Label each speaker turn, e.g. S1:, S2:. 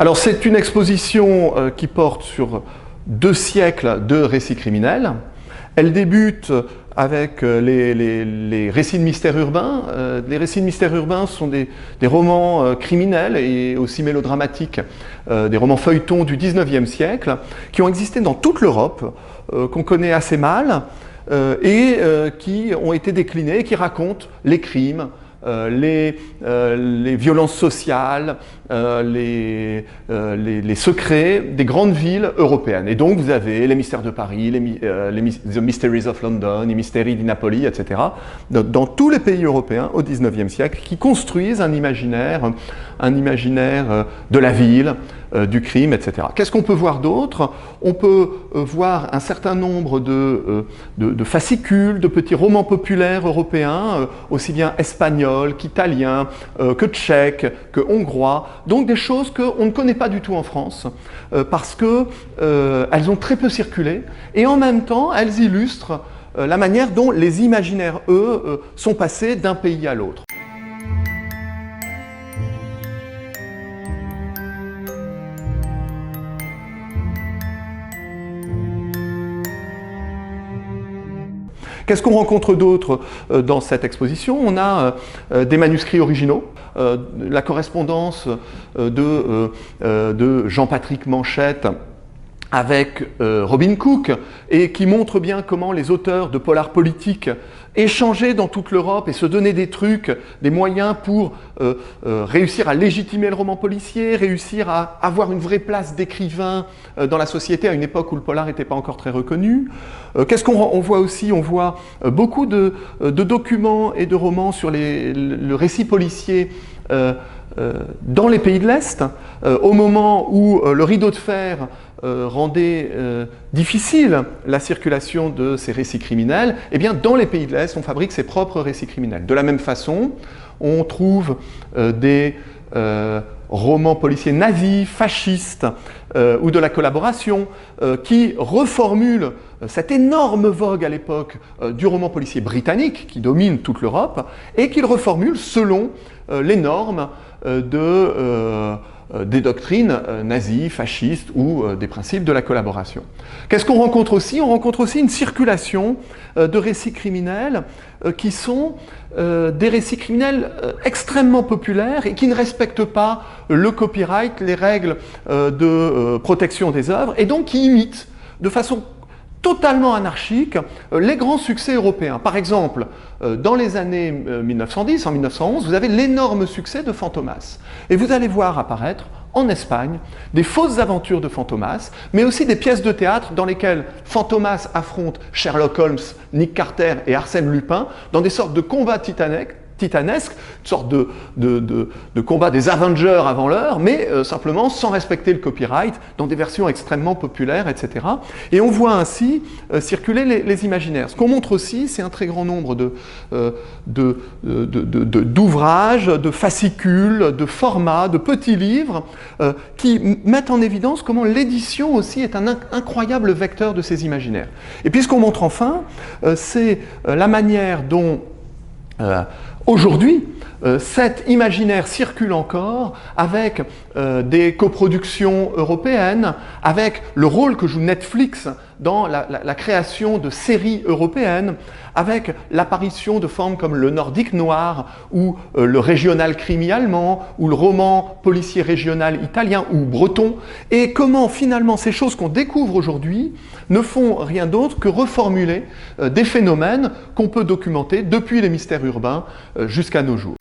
S1: Alors c'est une exposition qui porte sur 2 siècles de récits criminels. Elle débute avec les récits de mystères urbains. Les récits de mystères urbains sont des romans criminels et aussi mélodramatiques, des romans feuilletons du XIXe siècle, qui ont existé dans toute l'Europe, qu'on connaît assez mal, et qui ont été déclinés et qui racontent les crimes, les violences sociales, les secrets des grandes villes européennes. Et donc vous avez les mystères de Paris, The Mysteries of London, les Mysteri di Napoli, etc. Dans tous les pays européens au XIXe siècle qui construisent un imaginaire de la ville, du crime, etc. Qu'est-ce qu'on peut voir d'autre? On peut voir un certain nombre de fascicules, de petits romans populaires européens, aussi bien espagnols qu'italiens, que tchèques, que hongrois. Donc des choses qu'on ne connaît pas du tout en France, parce qu'elles ont très peu circulé, et en même temps, elles illustrent la manière dont les imaginaires, eux, sont passés d'un pays à l'autre. Qu'est-ce qu'on rencontre d'autre dans cette exposition? On a des manuscrits originaux, la correspondance de Jean-Patrick Manchette avec Robin Cook, et qui montre bien comment les auteurs de polars politiques échangeaient dans toute l'Europe et se donnaient des trucs, des moyens pour réussir à légitimer le roman policier, réussir à avoir une vraie place d'écrivain dans la société à une époque où le polar n'était pas encore très reconnu. Qu'est-ce qu'on voit aussi? On voit beaucoup de documents et de romans sur le récit policier dans les pays de l'Est, au moment où le rideau de fer rendait difficile la circulation de ces récits criminels, eh bien dans les pays de l'Est, on fabrique ses propres récits criminels. De la même façon, on trouve des romans policiers nazis, fascistes, ou de la collaboration, qui reformulent cette énorme vogue à l'époque du roman policier britannique, qui domine toute l'Europe, et qu'ils reformulent selon les normes des doctrines nazies, fascistes ou des principes de la collaboration. Qu'est-ce qu'on rencontre aussi? On rencontre aussi une circulation de récits criminels qui sont des récits criminels extrêmement populaires et qui ne respectent pas le copyright, les règles de protection des œuvres, et donc qui imitent de façon totalement anarchique les grands succès européens. Par exemple, dans les années 1910, en 1911, vous avez l'énorme succès de Fantomas. Et vous allez voir apparaître en Espagne des fausses aventures de Fantomas, mais aussi des pièces de théâtre dans lesquelles Fantomas affronte Sherlock Holmes, Nick Carter et Arsène Lupin dans des sortes de combats titanesques, une sorte de combat des Avengers avant l'heure, mais simplement sans respecter le copyright, dans des versions extrêmement populaires, etc. Et on voit ainsi circuler les imaginaires. Ce qu'on montre aussi, c'est un très grand nombre d'ouvrages, de fascicules, de formats, de petits livres, qui mettent en évidence comment l'édition aussi est un incroyable vecteur de ces imaginaires. Et puis ce qu'on montre enfin, c'est la manière dont aujourd'hui, cet imaginaire circule encore avec des coproductions européennes, avec le rôle que joue Netflix dans la création de séries européennes, avec l'apparition de formes comme le nordique noir, ou le régional crimi allemand, ou le roman policier régional italien ou breton, et comment finalement ces choses qu'on découvre aujourd'hui ne font rien d'autre que reformuler des phénomènes qu'on peut documenter depuis les mystères urbains jusqu'à nos jours.